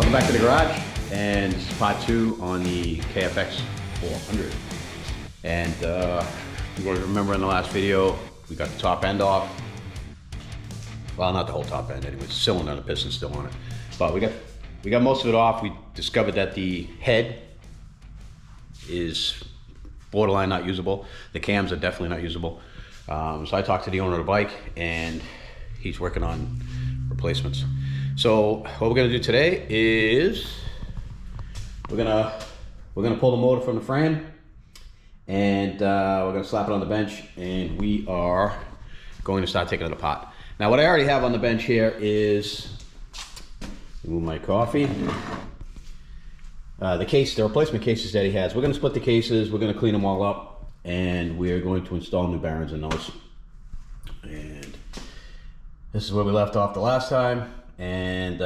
Welcome back to the garage, and this is part 2 on the KFX400. And you guys remember in the last video, we got the top end off. Well, not the whole top end anyway, cylinder and the piston still on it. But we got most of it off. We discovered that the head is borderline not usable. The cams are definitely not usable. So I talked to the owner of the bike, and he's working on replacements. So what we're gonna do today is we're gonna pull the motor from the frame, and we're gonna slap it on the bench, and we are going to start taking it apart. Now, what I already have on the bench here is, remove my coffee, the replacement cases that he has. We're gonna split the cases, we're gonna clean them all up, and we're going to install new bearings in those. And this is where we left off the last time. And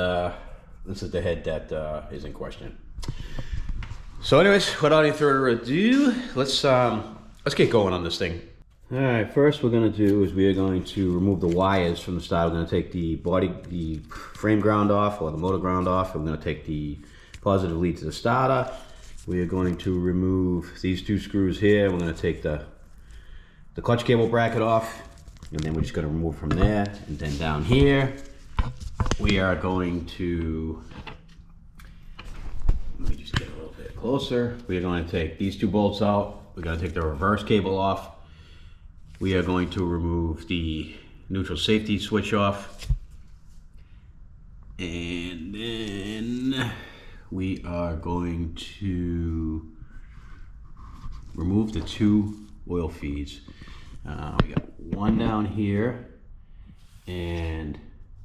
this is the head that is in question. So anyways, without any further ado, let's get going on this thing. All right, first we're gonna do is we are going to remove the wires from the style. We're gonna take the frame ground off, or the motor ground off. We're gonna take the positive lead to the starter. We are going to remove these 2 screws here. We're gonna take the clutch cable bracket off, and then we're just gonna remove from there. And then down here, we are going to, let me just get a little bit closer. We are going to take these 2 bolts out. We're going to take the reverse cable off. We are going to remove the neutral safety switch off. And then we are going to remove the 2 oil feeds. We got one down here, and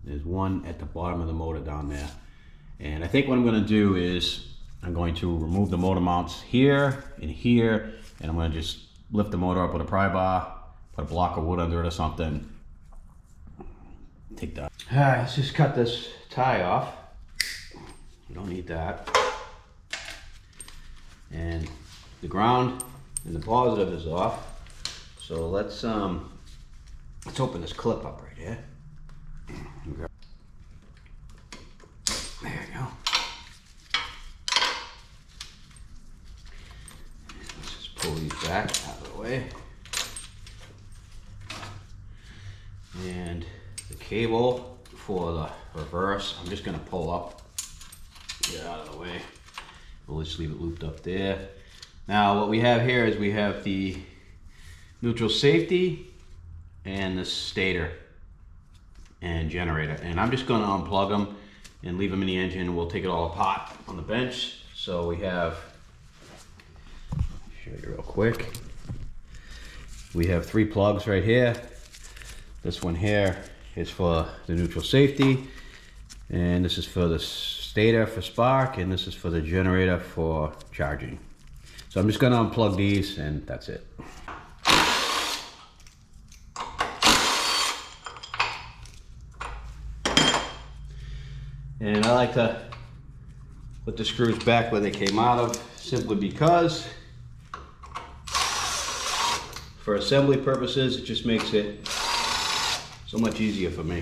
there's one at the bottom of the motor down there. And I think what I'm gonna do is I'm going to remove the motor mounts here and here, and I'm gonna just lift the motor up with a pry bar, put a block of wood under it or something. Take that. All right, let's just cut this tie off. You don't need that. And the ground and the positive is off. So let's open this clip up right here. There you go. Let's just pull these back out of the way. And the cable for the reverse, I'm just gonna pull up, get out of the way. We'll just leave it looped up there. Now what we have here is we have the neutral safety and the stator and generator, and I'm just going to unplug them and leave them in the engine. We'll take it all apart on the bench. So we have, I'll show you real quick, we have 3 plugs right here. This one here is for the neutral safety, and this is for the stator for spark, and this is for the generator for charging. So I'm just going to unplug these, and that's it. And I like to put the screws back where they came out of, simply because for assembly purposes, it just makes it so much easier for me.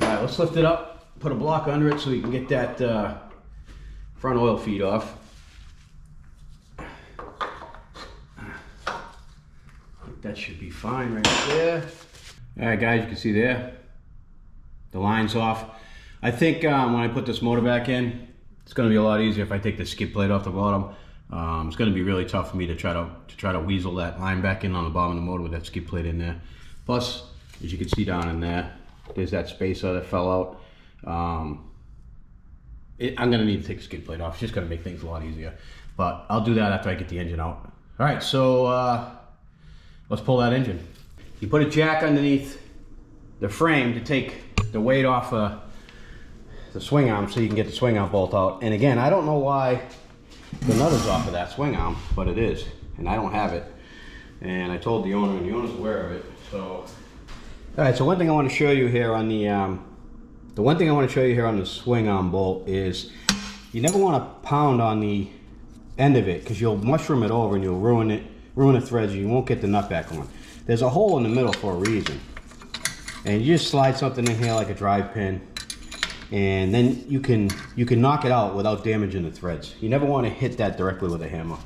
All right, let's lift it up, put a block under it so we can get that front oil feed off. That should be fine right there. All right, guys, you can see there, the line's off. I think when I put this motor back in, it's going to be a lot easier if I take the skid plate off the bottom. It's going to be really tough for me to try to weasel that line back in on the bottom of the motor with that skid plate in there. Plus, as you can see down in there, there's that spacer that fell out. I'm going to need to take the skid plate off. It's just going to make things a lot easier. But I'll do that after I get the engine out. All right, so let's pull that engine. You put a jack underneath the frame to take the weight off the swing arm so you can get the swing arm bolt out. And again, I don't know why the nut is off of that swing arm, but it is, and I don't have it. And I told the owner, and the owner's aware of it. So, all right. So one thing I want to show you here on the swing arm bolt is you never want to pound on the end of it, because you'll mushroom it over and you'll ruin the threads, and you won't get the nut back on. There's a hole in the middle for a reason. And you just slide something in here like a drive pin, and then you can knock it out without damaging the threads. You never want to hit that directly with a hammer.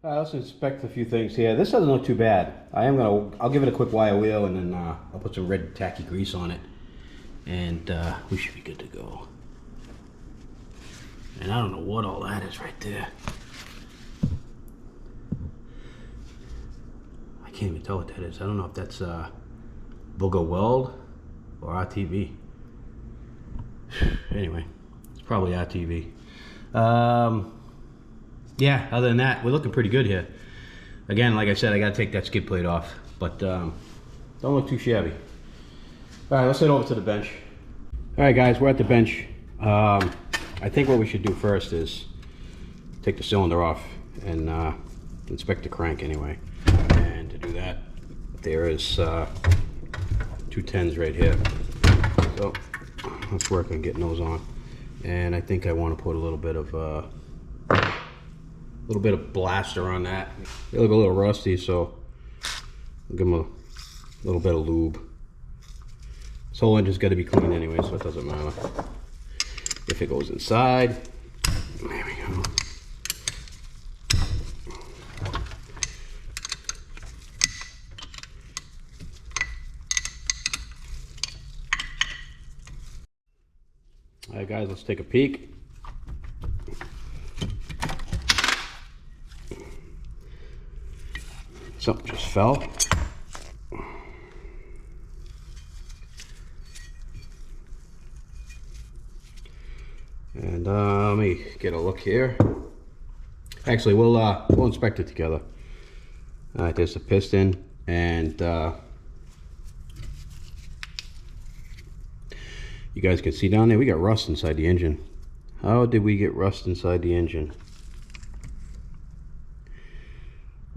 Let's inspect a few things here. This doesn't look too bad. I'll give it a quick wire wheel, and then I'll put some red tacky grease on it, and we should be good to go. And I don't know what all that is right there. I can't even tell what that is. I don't know if that's Booger Weld or RTV. Anyway, it's probably RTV. Yeah, other than that, we're looking pretty good here. Again, like I said, I gotta take that skid plate off, but don't look too shabby. All right, let's head over to the bench. All right, guys, we're at the bench. I think what we should do first is take the cylinder off and inspect the crank anyway. And to do that, there is 2 10s right here. So let's work on getting those on. And I think I want to put a little bit of blaster on that. They look a little rusty, so I'll give them a little bit of lube. This whole engine's got to be clean anyway, so it doesn't matter. If it goes inside, there we go. All right, guys, let's take a peek. Something just fell. And let me get a look here. Actually, we'll inspect it together. All right, there's the piston, and you guys can see down there we got rust inside the engine. How did we get rust inside the engine?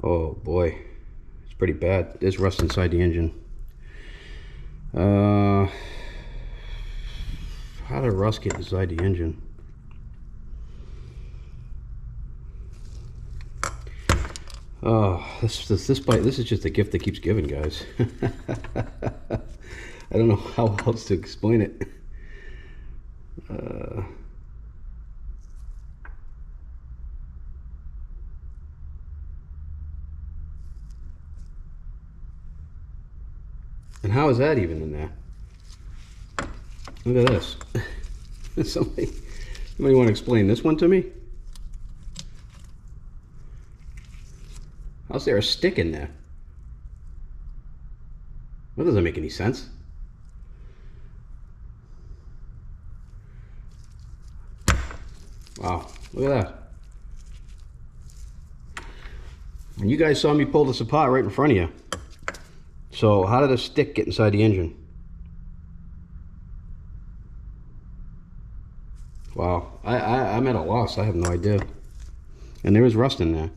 Oh boy, it's pretty bad. There's rust inside the engine. How did rust get inside the engine? Oh, this is just a gift that keeps giving, guys. I don't know how else to explain it. And how is that even in there? Look at this. Somebody want to explain this one to me? How's there a stick in there? That doesn't make any sense. Wow, look at that. And you guys saw me pull this apart right in front of you. So how did a stick get inside the engine? Wow, I'm at a loss. I have no idea. And there is rust in there.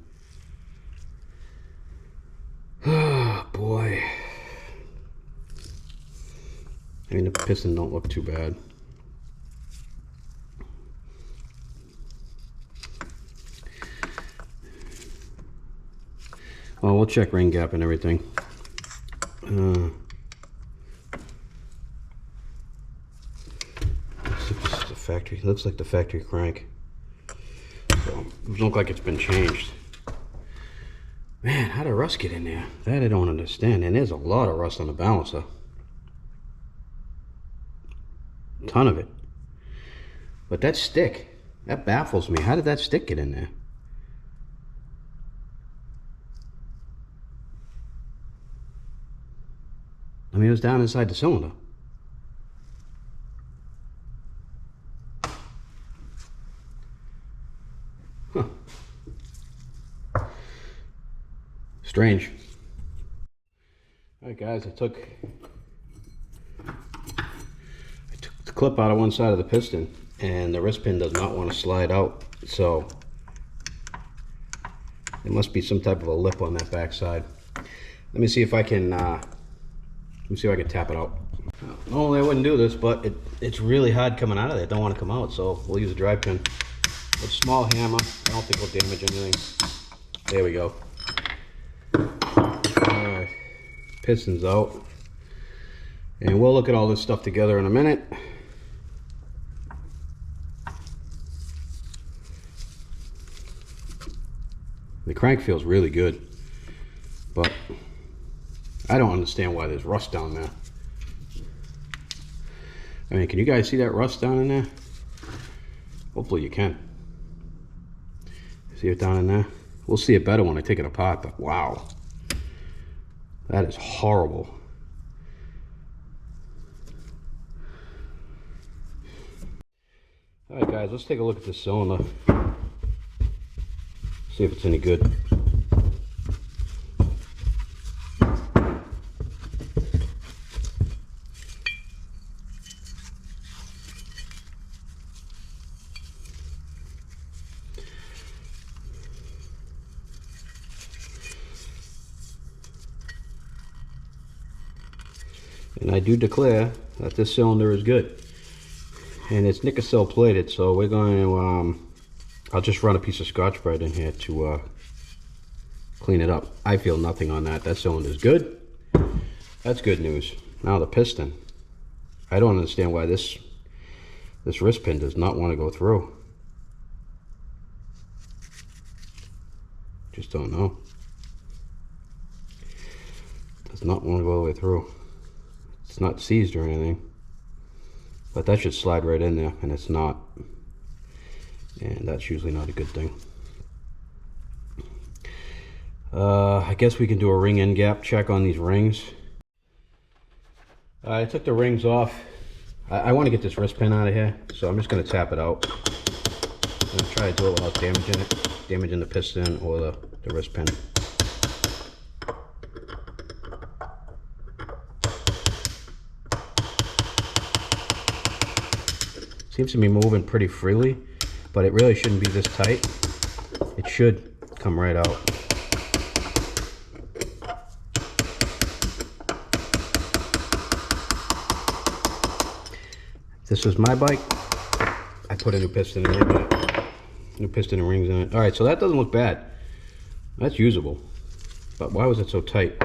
Oh boy. I mean, the piston don't look too bad. Well, we'll check rain gap and everything. This is the factory. It looks like the factory crank. So it doesn't look like it's been changed. Man, how did rust get in there? That I don't understand. And there's a lot of rust on the balancer. A ton of it. But that stick, that baffles me. How did that stick get in there? I mean, it was down inside the cylinder. Huh. Strange. Alright guys, I took the clip out of one side of the piston, and the wrist pin does not want to slide out, so there must be some type of a lip on that back side. Let me see if I can tap it out. Normally I wouldn't do this, but it's really hard coming out of there. It don't want to come out, so we'll use a drive pin. With a small hammer, I don't think it'll damage anything. There we go. Alright, piston's out. And we'll look at all this stuff together in a minute. The crank feels really good, but I don't understand why there's rust down there. I mean, can you guys see that rust down in there? Hopefully you can. See it down in there? We'll see it better when I take it apart, but wow. That is horrible. Alright guys, let's take a look at this cylinder. See if it's any good. And I do declare that this cylinder is good. And it's Nickel plated, so we're going to, I'll just run a piece of Scotch-Brite in here to clean it up. I feel nothing on that. That cylinder is good. That's good news. Now the piston. I don't understand why this wrist pin does not want to go through. Just don't know. Does not want to go all the way through. It's not seized or anything, but that should slide right in there, and it's not, and that's usually not a good thing. I guess we can do a ring end gap check on these rings. I took the rings off. I want to get this wrist pin out of here, so I'm just going to tap it out. I'm going to try to do it without damaging the piston or the wrist pin. Seems to be moving pretty freely, but it really shouldn't be this tight. It should come right out. If this was my bike, I put a new piston in it, new piston and rings in it. All right, so that doesn't look bad. That's usable, but why was it so tight?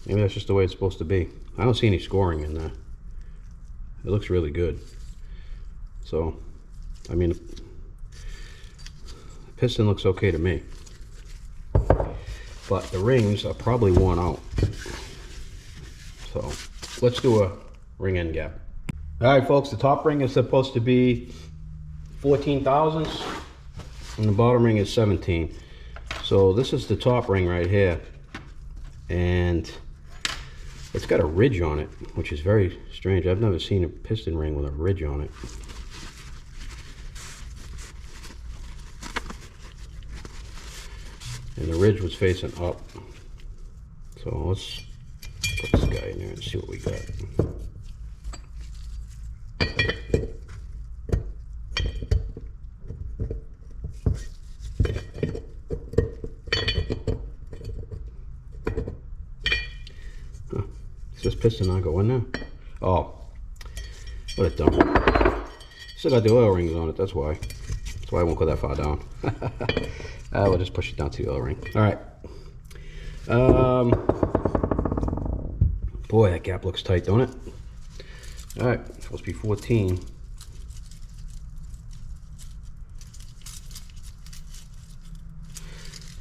Maybe that's just the way it's supposed to be. I don't see any scoring in there. It looks really good. So, I mean, the piston looks okay to me. But the rings are probably worn out. So, let's do a ring end gap. Alright folks, the top ring is supposed to be 14 thousandths, and the bottom ring is 17. So this is the top ring right here. And it's got a ridge on it, which is very strange. I've never seen a piston ring with a ridge on it. And the ridge was facing up. So let's put this guy in there and see what we got. Is this piston not go in there? Oh, what a dump. Still got the oil rings on it, that's why. That's why I won't go that far down. We'll just push it down to the oil ring. All right. Boy, that gap looks tight, don't it? All right, it's supposed to be 14.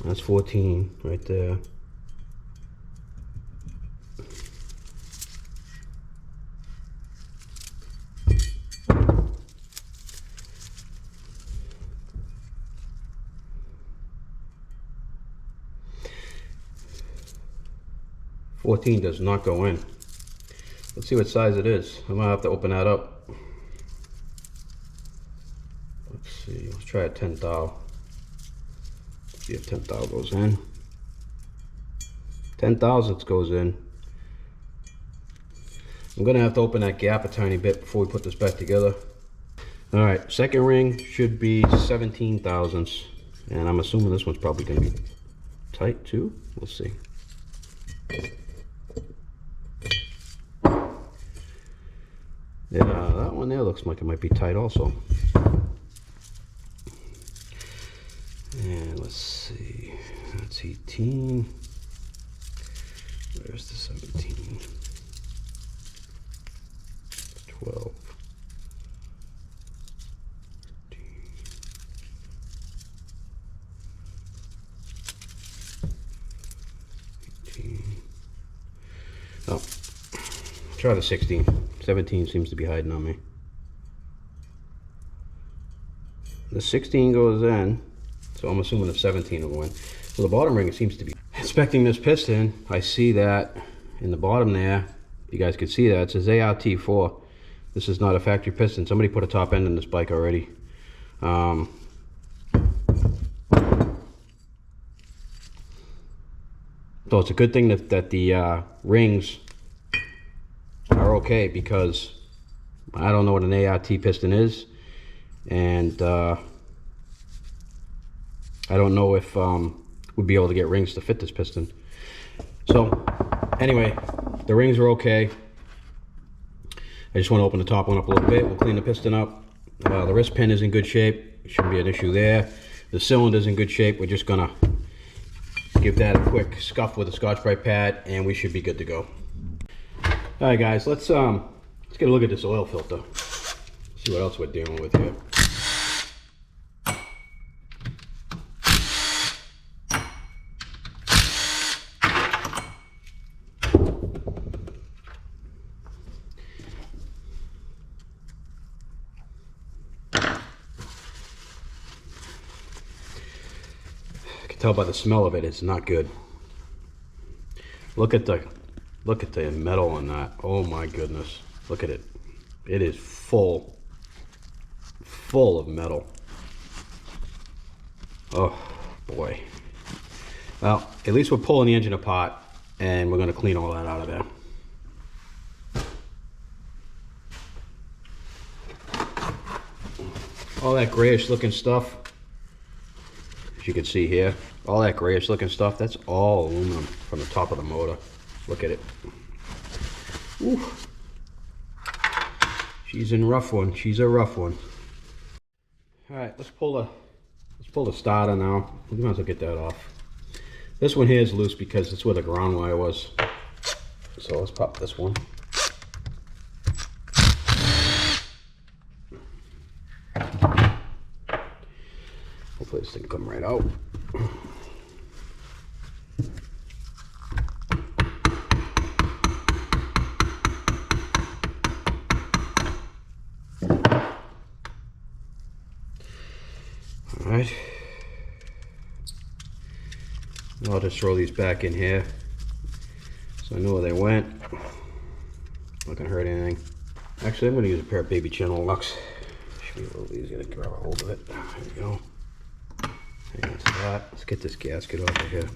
That's 14 right there. $14 does not go in. Let's see what size it is. I'm gonna have to open that up. Let's see, let's try a 10 thou. See if 10 thou goes in. 10 thousandths goes in. I'm gonna have to open that gap a tiny bit before we put this back together. All right, second ring should be 17 thousandths, and I'm assuming this one's probably gonna be tight too. We'll see. Yeah, that one there looks like it might be tight also. And let's see, that's 18. Where's the 17? 12. 18. Oh, try the 16. 17 seems to be hiding on me. The 16 goes in, so I'm assuming the 17 will go in. So the bottom ring seems to be. Inspecting this piston, I see that in the bottom there, you guys can see that, it says ART4. This is not a factory piston. Somebody put a top end in this bike already. So it's a good thing that the rings are okay, because I don't know what an ART piston is, and I don't know if we'd be able to get rings to fit this piston. So anyway, the rings are okay. I just want to open the top one up a little bit. We'll clean the piston up. The wrist pin is in good shape. Shouldn't be an issue there. The cylinder's in good shape. We're just gonna give that a quick scuff with a Scotch-Brite pad, and we should be good to go. All right, guys, let's get a look at this oil filter. See what else we're dealing with here. Tell by the smell of it, it's not good. Look at the metal on that. Oh my goodness, look at it. It is full of metal. Oh boy. Well, at least we're pulling the engine apart, and we're going to clean all that out of there. All that grayish looking stuff, you can see here, all that grayish looking stuff, that's all aluminum from the top of the motor. Look at it. Ooh. She's a rough one. She's a rough one. All right, let's pull the starter now. We might as well get that off. This one here is loose because it's where the ground wire was. So let's pop this one. Hopefully this thing come right out. All right. I'll just throw these back in here so I know where they went. Not gonna hurt anything. Actually, I'm gonna use a pair of baby channel locks. Should be a little easier to grab a hold of it. There we go. Hang on to that. Let's get this gasket off of here.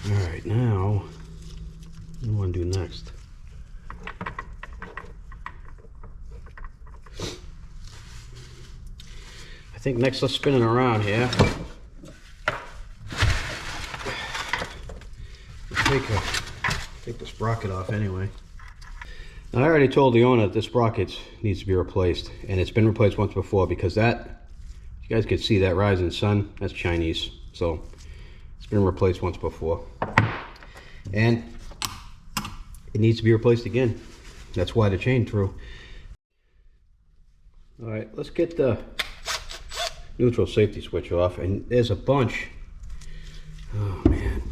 All right, now what do I want to do next? I think next, let's spin it around here. Take the sprocket off anyway. Now, I already told the owner that this sprocket needs to be replaced, and it's been replaced once before, because that, you guys can see that rising sun, that's Chinese. So it's been replaced once before, and it needs to be replaced again. That's why the chain threw. All right, let's get the neutral safety switch off, and there's a bunch. Oh man,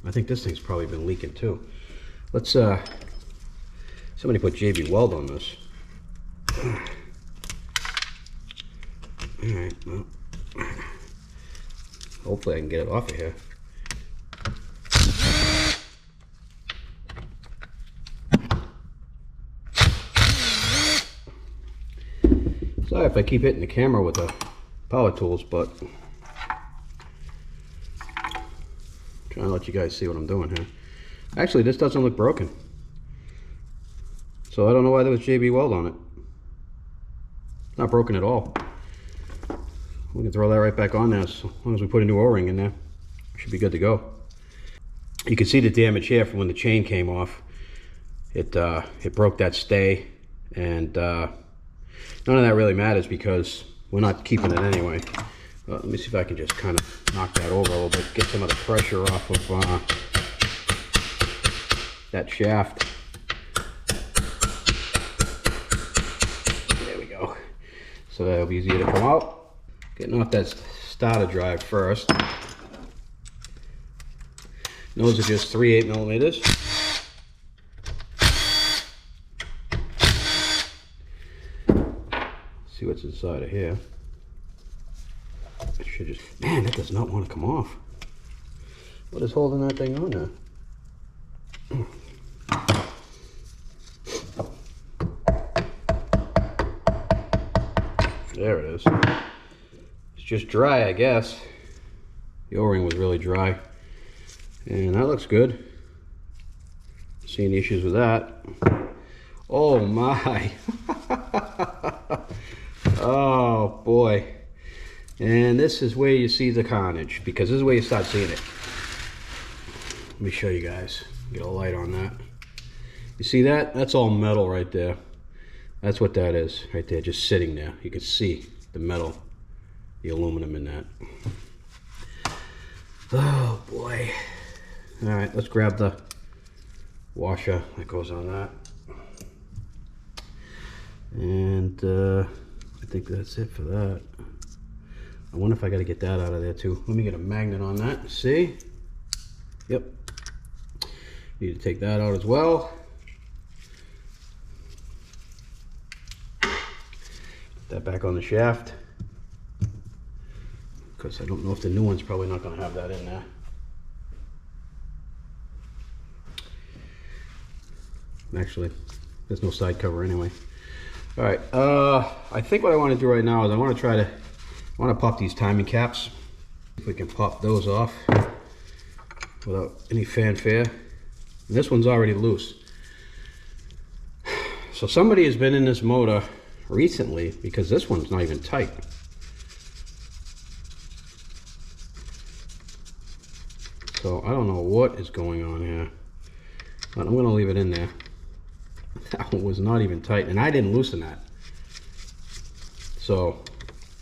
I think this thing's probably been leaking too. Let's somebody put JB Weld on this. All right, well, hopefully I can get it off of here. Sorry if I keep hitting the camera with the power tools, but I'm trying to let you guys see what I'm doing here. Actually, this doesn't look broken. So I don't know why there was JB Weld on it. Not broken at all. We can throw that right back on there as long as we put a new O-ring in there. Should be good to go. You can see the damage here from when the chain came off. It broke that stay, and none of that really matters because we're not keeping it anyway. Let me see if I can just kind of knock that over a little bit, get some of the pressure off of that shaft. There we go. So that'll be easier to come out. Getting off that starter drive first. Those are just 3/8 millimeters. See what's inside of here. It should just, man, that does not want to come off. What is holding that thing on there? There it is. It's just dry, I guess. The O-ring was really dry. And that looks good. See any issues with that? Oh my. Oh boy. And this is where you see the carnage, because this is where you start seeing it. Let me show you guys. Get a light on that. You see that? That's all metal right there. That's what that is right there, just sitting there. You can see the metal, the aluminum in that. Oh boy. All right, let's grab the washer that goes on that. And I think that's it for that. I wonder if I got to get that out of there too. Let me get a magnet on that. See? Yep. Need to take that out as well. Put that back on the shaft. Because I don't know if the new one's probably not going to have that in there. Actually, there's no side cover anyway. All right, I think what I want to do right now is I want to pop these timing caps. If we can pop those off without any fanfare. And this one's already loose. So somebody has been in this motor recently because this one's not even tight. So I don't know what is going on here, but I'm going to leave it in there. That one was not even tight, and I didn't loosen that. So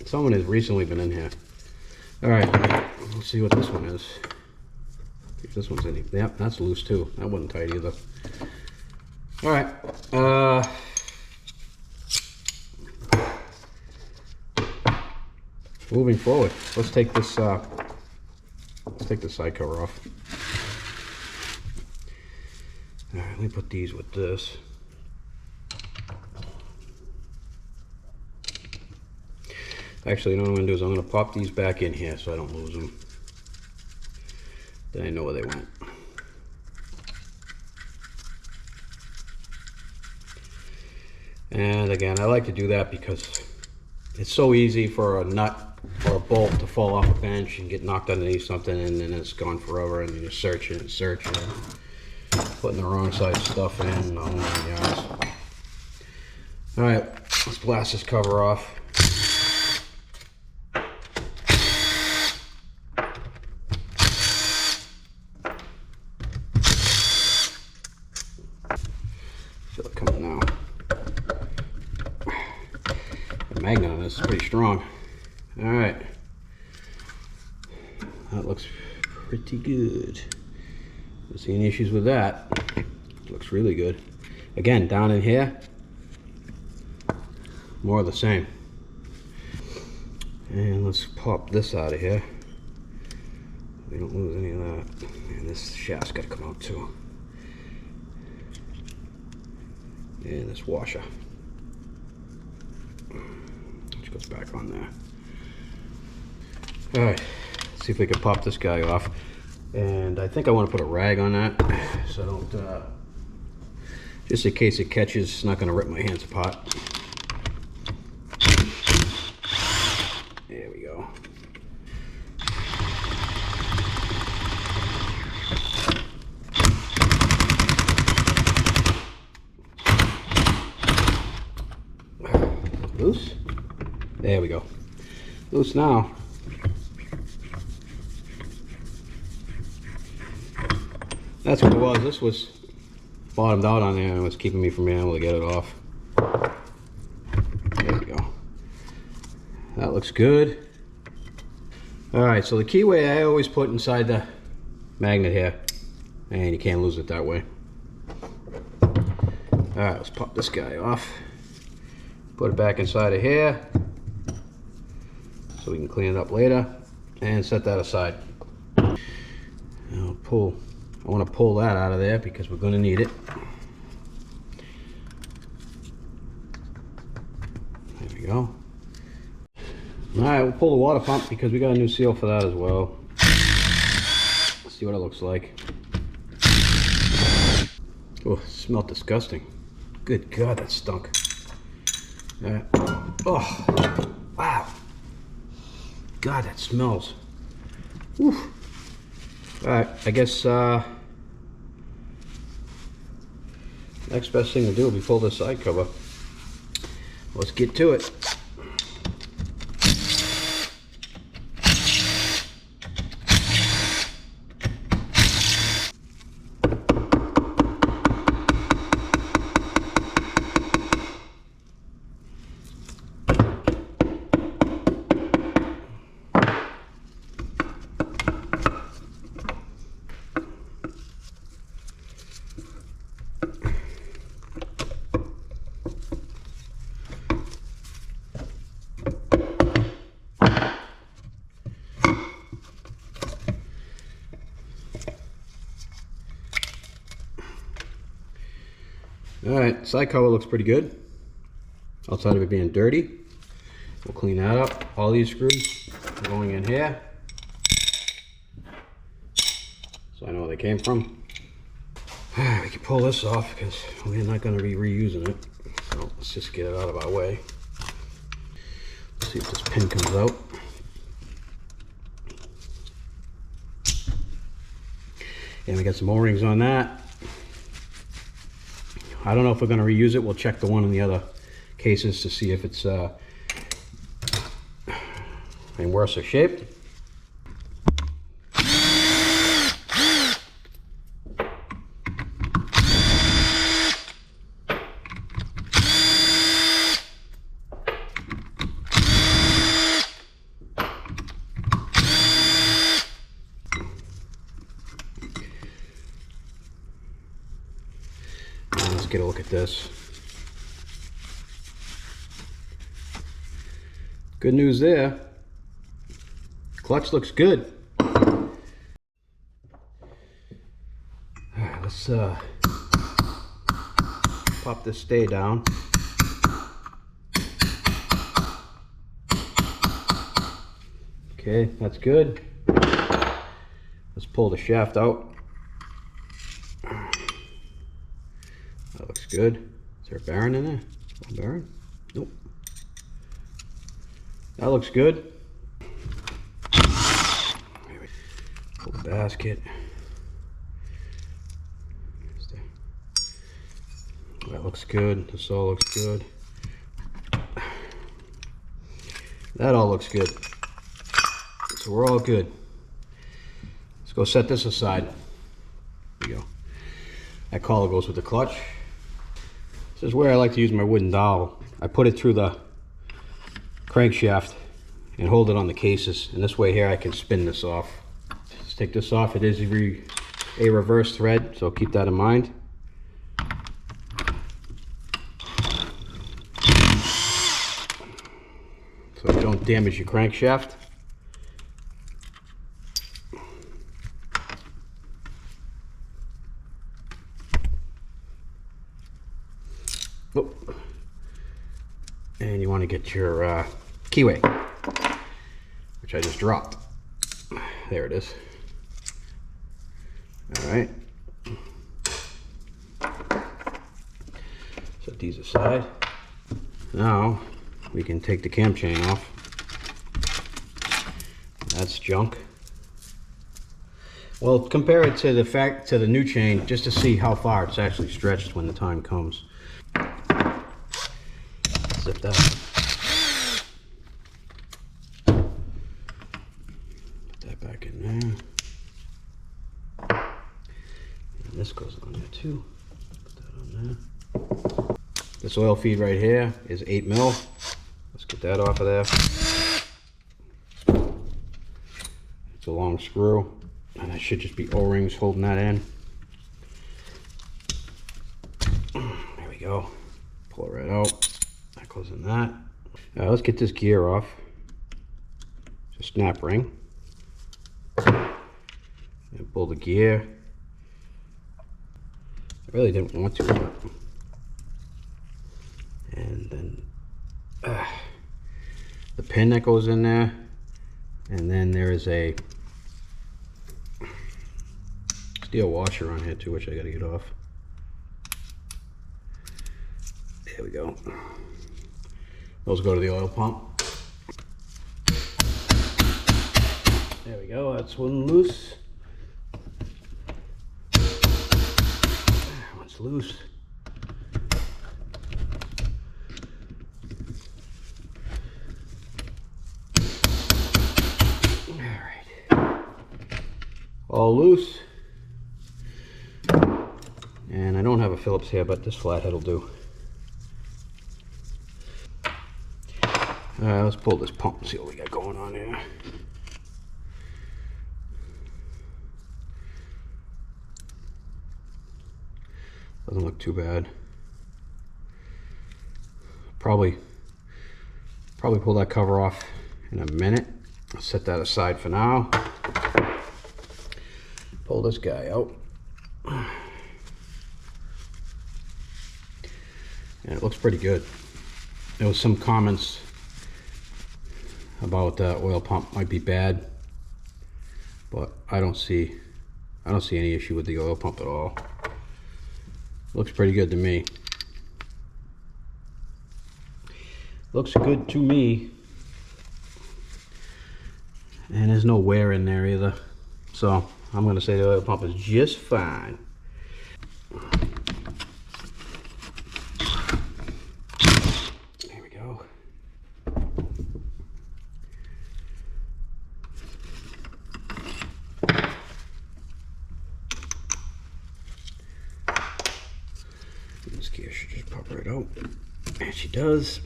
someone has recently been in here. All right, let's see what this one is. If this one's any, yep, that's loose too. That wasn't tight either. All right, moving forward, let's take this side cover off. All right, let me put these with this. Actually, you know what I'm going to do is I'm going to pop these back in here so I don't lose them. Then I know where they went. And again, I like to do that because it's so easy for a nut or a bolt to fall off a bench and get knocked underneath something, and then it's gone forever, and you're searching and searching, putting the wrong size stuff in, and oh my gosh. All right, let's blast this cover off. Feel it coming now. The magnet on this is pretty strong. All right, that looks pretty good. Don't see any issues with that. Looks really good. Again, down in here, more of the same. And let's pop this out of here. We don't lose any of that. And this shaft's got to come out too. And this washer, which goes back on there. All right, let's see if we can pop this guy off. And I think I want to put a rag on that, so I don't, just in case it catches, it's not going to rip my hands apart. Loose? There we go. Loose now. That's what it was. This was bottomed out on there and was keeping me from being able to get it off. There we go. That looks good. Alright, so the keyway I always put inside the magnet here. And you can't lose it that way. Alright, let's pop this guy off. Put it back inside of here. So we can clean it up later. And set that aside. I'll pull. I want to pull that out of there because we're going to need it. There we go. Alright, we'll pull the water pump because we got a new seal for that as well. Let's see what it looks like. Oh, it smelled disgusting. Good God, that stunk. Oh, wow. God, that smells. Whew. Alright, I guess next best thing to do will be pull this side cover. Let's get to it. Alright, side cover looks pretty good. Outside of it being dirty. We'll clean that up. All these screws are going in here. So I know where they came from. We can pull this off because we're not going to be reusing it. So let's just get it out of our way. Let's see if this pin comes out. And we got some O-rings on that. I don't know if we're going to reuse it. We'll check the one in the other cases to see if it's in worse shape. Get a look at this. Good news there. Clutch looks good. All right, let's pop this stay down. Okay, that's good. Let's pull the shaft out. That looks good. Is there a bearing in there? A bearing? Nope. That looks good. Pull the basket. That looks good. This all looks good. That all looks good. So we're all good. Let's go set this aside. There you go. That collar goes with the clutch. This is where I like to use my wooden dowel. I put it through the crankshaft and hold it on the cases. And this way here I can spin this off. Let's take this off. It is a reverse thread, so keep that in mind. So you don't damage your crankshaft. Oh. And you want to get your keyway, which I just dropped. There it is. All right. Set these aside. Now we can take the cam chain off. That's junk. Well, compare it to the new chain just to see how far it's actually stretched when the time comes. Zip that. this goes on there too. Put that on there. This oil feed right here is 8 mil. Let's get that off of there. It's a long screw, and that should just be O-rings holding that in. There we go. Pull it right out. That goes in that. Let's get this gear off. It's a snap ring. And pull the gear. I really didn't want to, but... And then the pin that goes in there, and then there is a steel washer on here too, which I gotta get off. There we go. Those go to the oil pump. There we go, that's one loose. That one's loose. All loose. And I don't have a Phillips here, but this flathead will do. Let's pull this pump and see what we got going on here. Doesn't look too bad. Probably pull that cover off in a minute. I'll set that aside for now. Pull this guy out. And it looks pretty good. There was some comments about the oil pump might be bad, but I don't see any issue with the oil pump at all. Looks pretty good to me. Looks good to me. And there's no wear in there either. So I'm going to say the oil pump is just fine. There we go. This gear should just pop right out. And she does.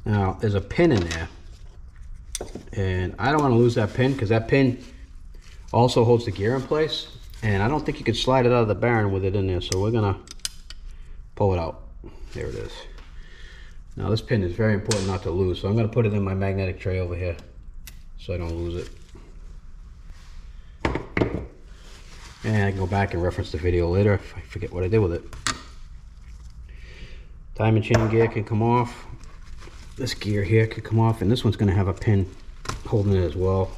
Now, there's a pin in there, and I don't want to lose that pin because that pin also holds the gear in place, and I don't think you can slide it out of the bearing with it in there, so we're going to pull it out. There it is. Now, this pin is very important not to lose, so I'm going to put it in my magnetic tray over here so I don't lose it. And I can go back and reference the video later if I forget what I did with it. Timing chain gear can come off. This gear here could come off, and this one's going to have a pin holding it as well.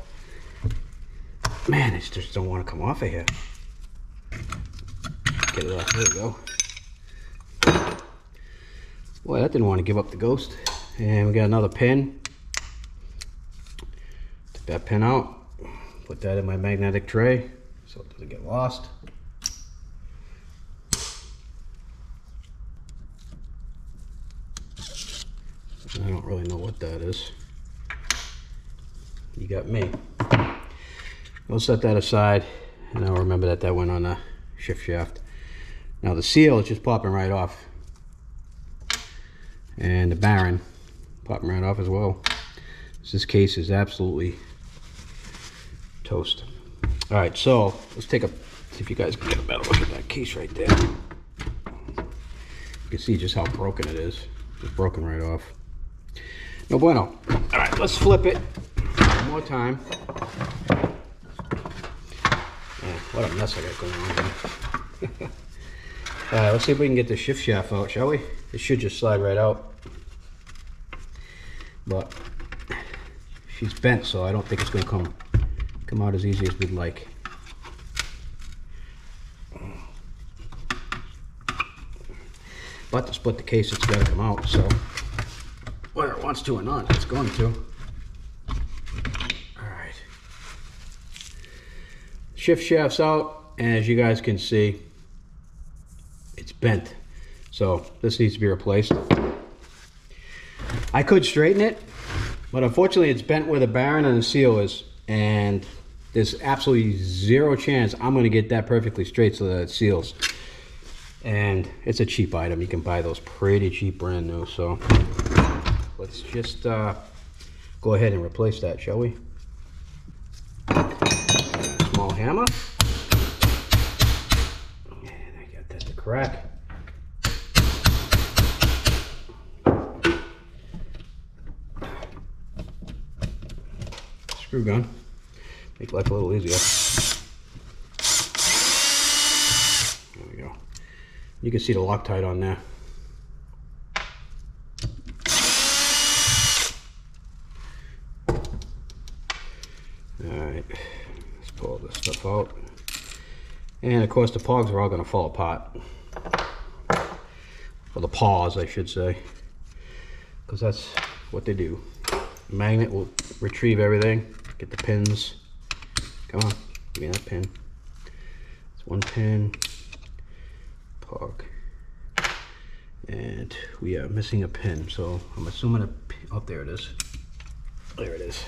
Man, it just don't want to come off of here. Get it off. There we go. Boy, that didn't want to give up the ghost. And we got another pin. Took that pin out. Put that in my magnetic tray so it doesn't get lost. I don't really know what that is. You got me. We'll set that aside, and I'll remember that that went on the shift shaft. Now the seal is just popping right off, and the bearing popping right off as well. This case is absolutely toast. All right, so let's take a, see if you guys can get a better look at that case right there. You can see just how broken it is. It's broken right off. No bueno. All right, let's flip it one more time. Oh, what a mess I got going on here. All right, let's see if we can get the shift shaft out, shall we? It should just slide right out. But she's bent, so I don't think it's going to come out as easy as we'd like. But to split the case, it's got to come out, so whether it wants to or not, it's going to. Alright. Shift shaft's out, and as you guys can see, it's bent. So this needs to be replaced. I could straighten it, but unfortunately it's bent where the bearing and the seal is, and there's absolutely zero chance I'm going to get that perfectly straight so that it seals. And it's a cheap item. You can buy those pretty cheap brand new. So let's just go ahead and replace that, shall we? Small hammer. And I got that to crack. Screw gun. Make life a little easier. There we go. You can see the Loctite on there. Alright, let's pull all this stuff out. And of course the pogs are all going to fall apart. Or the paws, I should say. Because that's what they do. The magnet will retrieve everything. Get the pins. Come on, give me that pin. It's one pin. Pog. And we are missing a pin, so I'm assuming oh, there it is. There it is.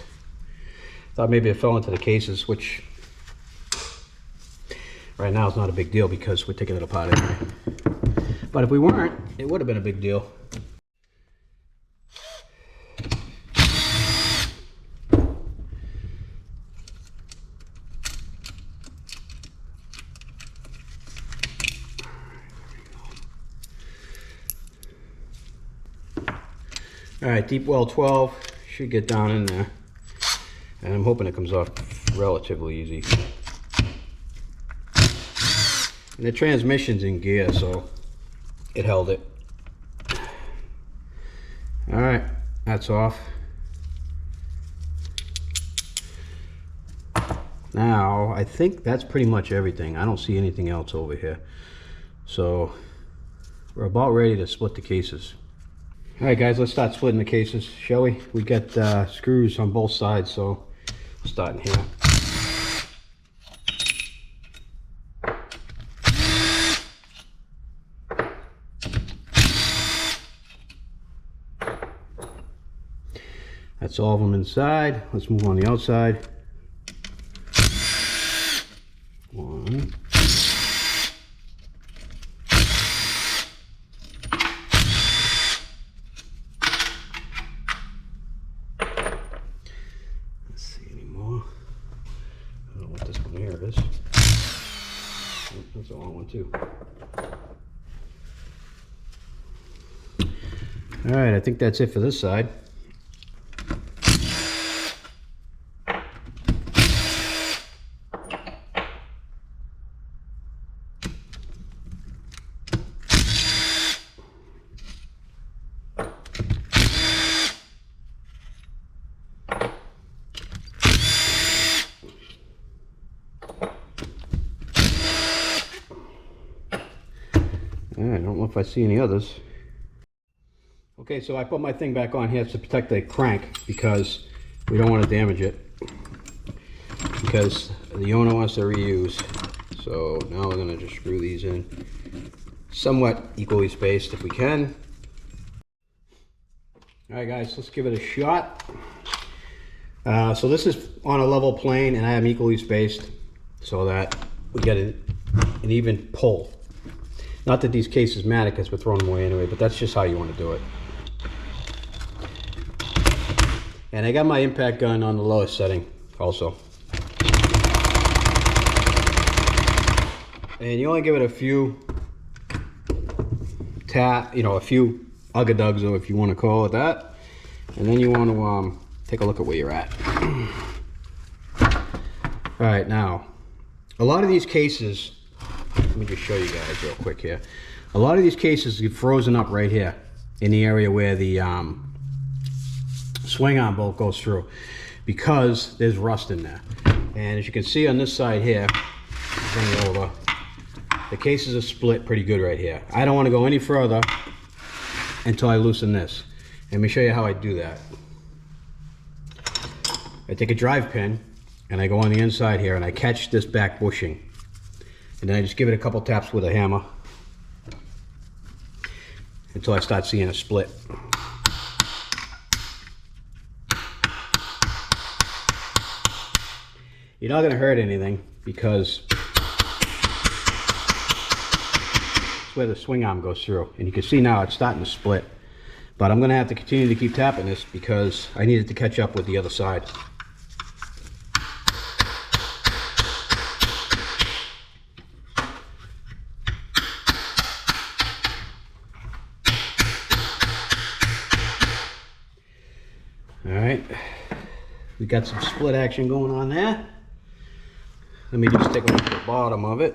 Thought maybe it fell into the cases, which right now is not a big deal because we're taking it apart anyway. But if we weren't, it would have been a big deal. All right, deep well 12 should get down in there, and I'm hoping it comes off relatively easy. And the transmission's in gear, so it held it. All right, that's off. Now, I think that's pretty much everything. I don't see anything else over here. So we're about ready to split the cases. All right, guys, let's start splitting the cases, shall we? We got screws on both sides, so we'll start in here. That's all of them inside. Let's move on the outside. One. That's a long one too. All right, I think that's it for this side. I don't know if I see any others. Okay, so I put my thing back on here to protect the crank because we don't want to damage it, because the owner wants to reuse. So now we're going to just screw these in somewhat equally spaced if we can. All right, guys, let's give it a shot. So this is on a level plane, and I am equally spaced so that we get an even pull. Not that these cases matter because we're throwing them away anyway, but that's just how you want to do it. And I got my impact gun on the lowest setting also. And you only give it a few a few ugga-dugs, or if you want to call it that. And then you want to take a look at where you're at. All right, now, a lot of these cases, let me just show you guys real quick here. A lot of these cases get frozen up right here in the area where the swing arm bolt goes through, because there's rust in there. And as you can see on this side here, bring it over, the cases are split pretty good right here. I don't want to go any further until I loosen this. Let me show you how I do that. I take a drive pin and I go on the inside here and I catch this back bushing. And then I just give it a couple taps with a hammer until I start seeing a split. You're not gonna hurt anything because it's where the swing arm goes through. And you can see now it's starting to split. But I'm gonna have to continue to keep tapping this because I need it to catch up with the other side. Alright, we got some split action going on there. Let me just take a look at the bottom of it.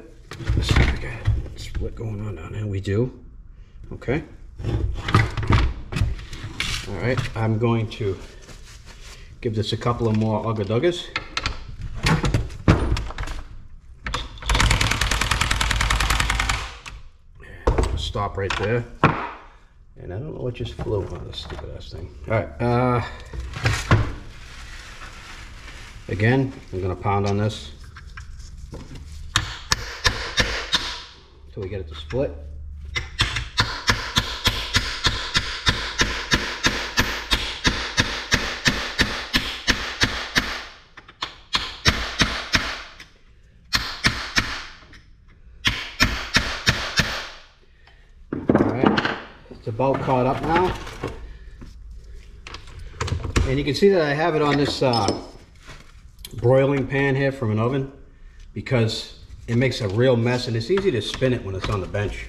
Let's see if we got a split going on down there. We do. Okay. Alright, I'm going to give this a couple of more ugga-duggas. Stop right there. And I don't know what just flew on this stupid ass thing. Alright, again, I'm gonna pound on this until we get it to split. It's about caught up now, and you can see that I have it on this broiling pan here from an oven because it makes a real mess, and it's easy to spin it when it's on the bench.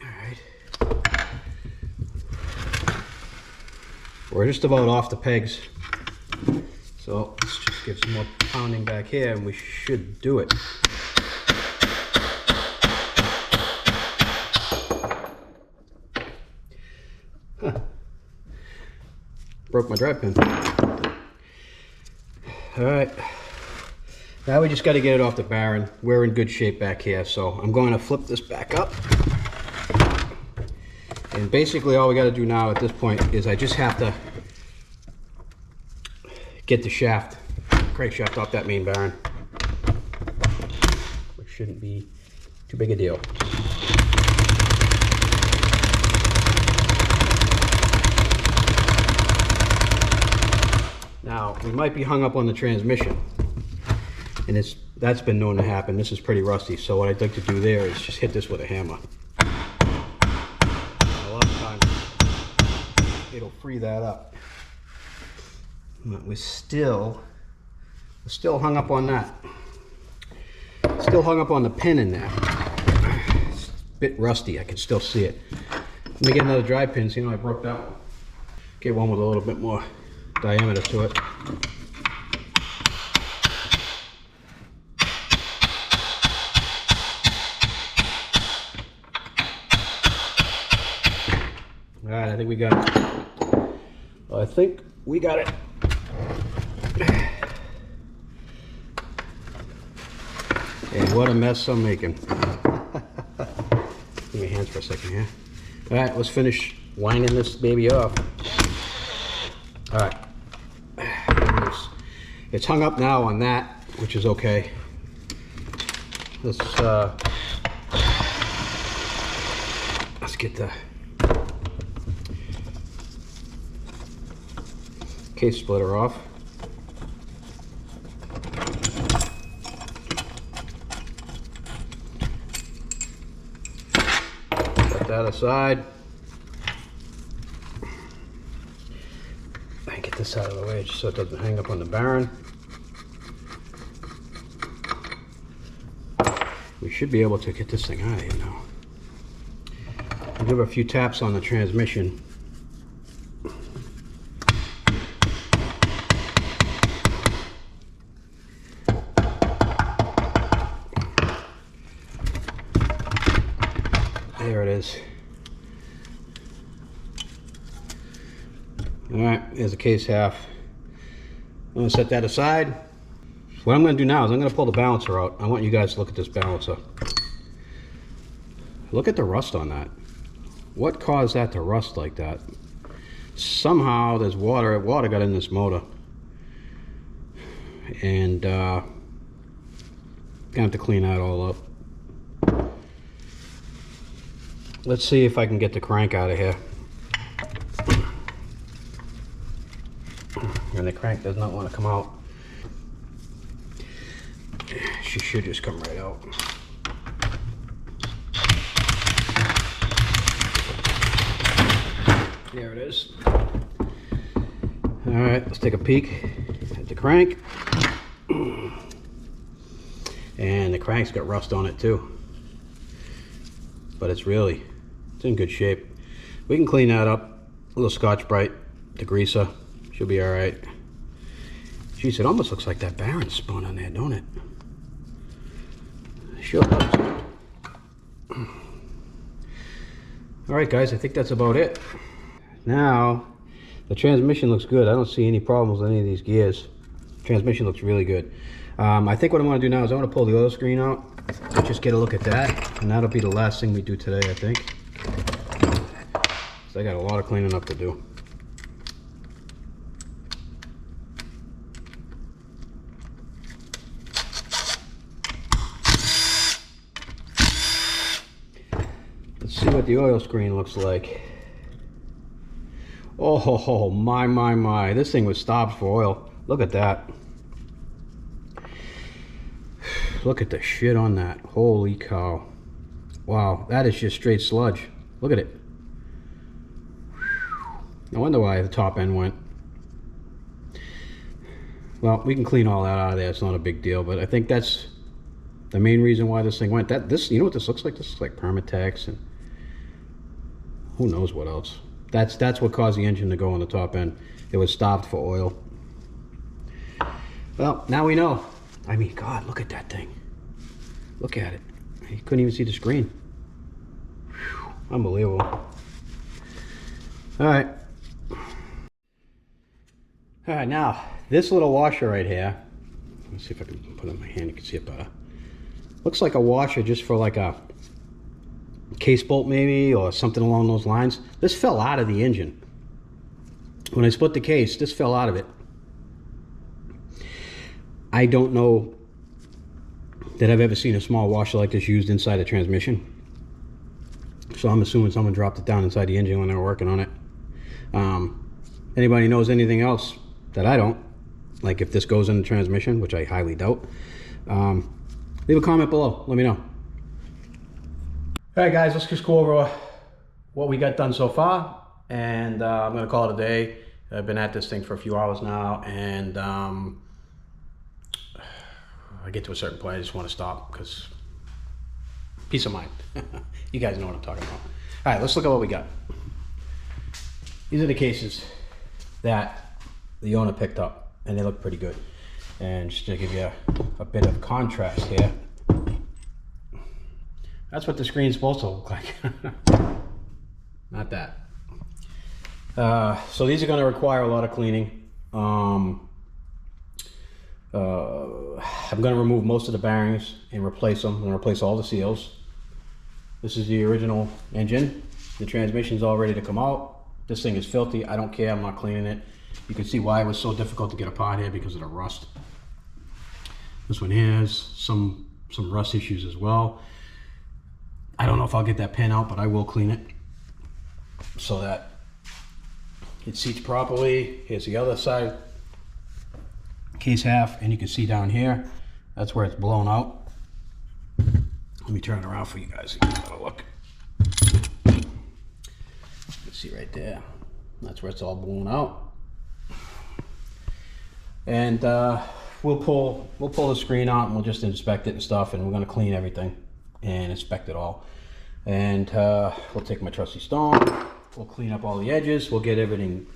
Alright, we're just about off the pegs, so let's just give some more pounding back here and we should do it. Huh. Broke my drive pin. Alright, now we just got to get it off the Baron. We're in good shape back here, so I'm going to flip this back up. And basically all we got to do now at this point is I just have to get the shaft, crankshaft off that main Baron, which shouldn't be too big a deal. Now, we might be hung up on the transmission, and that's been known to happen. This is pretty rusty, so what I'd like to do there is just hit this with a hammer. A lot of times, it'll free that up. But we're still hung up on that. Still hung up on the pin in there. It's a bit rusty, I can still see it. Let me get another drive pin, see how I broke that one. Get one with a little bit more diameter to it. Alright, I think we got it. Well, I think we got it. And what a mess I'm making. Give me hands for a second here. Alright, let's finish winding this baby off. Alright. It's hung up now on that, which is okay. Let's get the case splitter off. Set that aside. And get this out of the way just so it doesn't hang up on the Baron. We should be able to get this thing out of here now. I'll give it a few taps on the transmission. There it is. Alright, there's the case half. I'm going to set that aside. What I'm going to do now is I'm going to pull the balancer out. I want you guys to look at this balancer. Look at the rust on that. What caused that to rust like that? Somehow there's water got in this motor. And gonna have to clean that all up. Let's see if I can get the crank out of here. and the crank does not want to come out. She should just come right out. There it is. All right, let's take a peek at the crank. And the crank's got rust on it too. But it's in good shape. We can clean that up. A little Scotch-Brite, degreaser, should be all right. Jeez, it almost looks like that Baron spun on there, don't it? Sure does. All right, guys, I think that's about it. Now, the transmission looks good. I don't see any problems with any of these gears. Transmission looks really good. I think what I want to do now is I want to pull the oil screen out, just get a look at that, and that'll be the last thing we do today, I think. So I got a lot of cleaning up to do. Let's see what the oil screen looks like. Oh my, this thing was stopped for oil. Look at that. Look at the shit on that. Holy cow. Wow, that is just straight sludge. Look at it. No wonder why the top end went. Well, we can clean all that out of there. It's not a big deal, but I think that's the main reason why this thing went. You know what this looks like? This looks like Permatex and who knows what else. That's what caused the engine to go on the top end. It was stopped for oil. Well, now we know. I mean, God, look at that thing. Look at it. You couldn't even see the screen. Whew, unbelievable. All right. All right, now, this little washer right here. Let's see if I can put it in my hand, you can see it better. Looks like a washer just for like a case bolt maybe, or something along those lines. This fell out of the engine. When I split the case, this fell out of it. I don't know that I've ever seen a small washer like this used inside a transmission. So I'm assuming someone dropped it down inside the engine when they were working on it. Anybody knows anything else that I don't, like if this goes in the transmission, which I highly doubt, leave a comment below, let me know. All right, guys, let's just go over what we got done so far, and I'm gonna call it a day. I've been at this thing for a few hours now, and I get to a certain point, I just want to stop because peace of mind. You guys know what I'm talking about. All right, let's look at what we got. These are the cases that the owner picked up, and they look pretty good. And just to give you a bit of contrast here, that's what the screen's supposed to look like. Not that. So these are going to require a lot of cleaning. I'm going to remove most of the bearings and replace them. I'm going to replace all the seals. This is the original engine. The transmission's all ready to come out. This thing is filthy. I don't care. I'm not cleaning it. You can see why it was so difficult to get apart here, because of the rust. This one here has some rust issues as well. I don't know if I'll get that pin out, but I will clean it so that it seats properly. Here's the other side. Case half, and you can see down here, that's where it's blown out. Let me turn it around for you guys and get a look. You can see right there, that's where it's all blown out. And we'll pull the screen out, and we'll just inspect it and stuff, and we're going to clean everything and inspect it all. And we'll take my trusty stone, we'll clean up all the edges, we'll get everything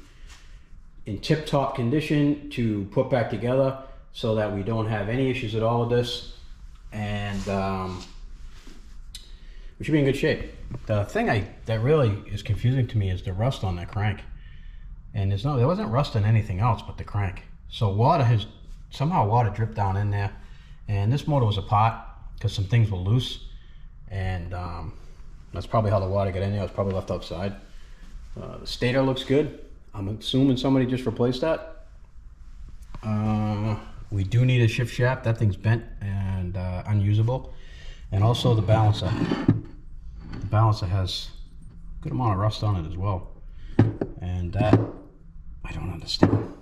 in tip-top condition to put back together so that we don't have any issues at all with this, and we should be in good shape. The thing that really is confusing to me is the rust on that crank, and there wasn't rust on anything else but the crank. So somehow water dripped down in there, and this motor was apart because some things were loose, and that's probably how the water got in there. It was probably left outside. The stator looks good. I'm assuming somebody just replaced that. We do need a shift shaft. That thing's bent and unusable. And also the balancer. The balancer has a good amount of rust on it as well. And that, I don't understand.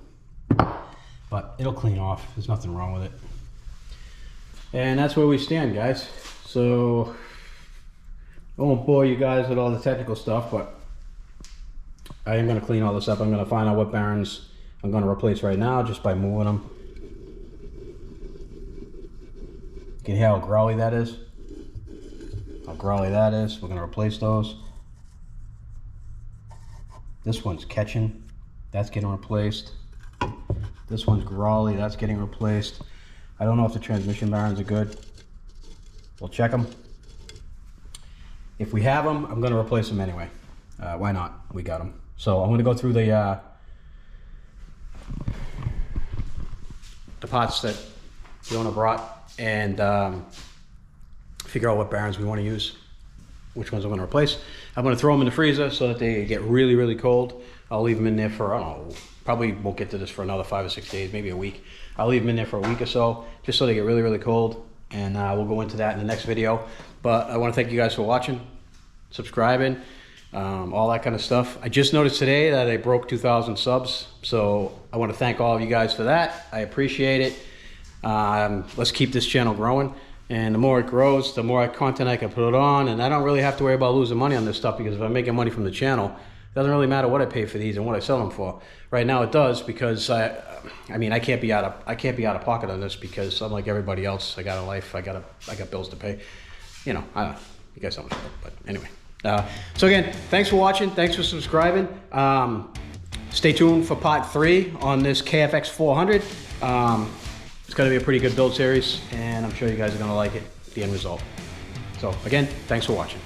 but it'll clean off. There's nothing wrong with it. And that's where we stand, guys. So I won't bore you guys with all the technical stuff, but I am going to clean all this up. I'm going to find out what bearings I'm going to replace right now just by moving them. You can hear how growly that is. How growly that is. We're going to replace those. This one's catching. That's getting replaced. This one's growly. That's getting replaced. I don't know if the transmission bearings are good. We'll check them. If we have them, I'm going to replace them anyway. Why not? We got them. So I'm going to go through the parts that the owner brought and figure out what bearings we want to use, which ones I'm going to replace. I'm going to throw them in the freezer so that they get really, really cold. I'll leave them in there for, I don't know, probably won't get to this for another 5 or 6 days, maybe a week. I'll leave them in there for a week or so, just so they get really, really cold. And we'll go into that in the next video. But I want to thank you guys for watching, subscribing, all that kind of stuff. I just noticed today that I broke 2,000 subs. So I want to thank all of you guys for that. I appreciate it. Let's keep this channel growing. And the more it grows, the more content I can put on. And I don't really have to worry about losing money on this stuff, because if I'm making money from the channel, it doesn't really matter what I pay for these and what I sell them for. Right now it does, because I mean, I can't be out of pocket on this, because I'm like everybody else. I got a life. I got bills to pay. You know, I don't know. You guys don't know, but anyway. So again, thanks for watching. Thanks for subscribing. Stay tuned for part 3 on this KFX400. It's going to be a pretty good build series, and I'm sure you guys are going to like it, the end result. So again, thanks for watching.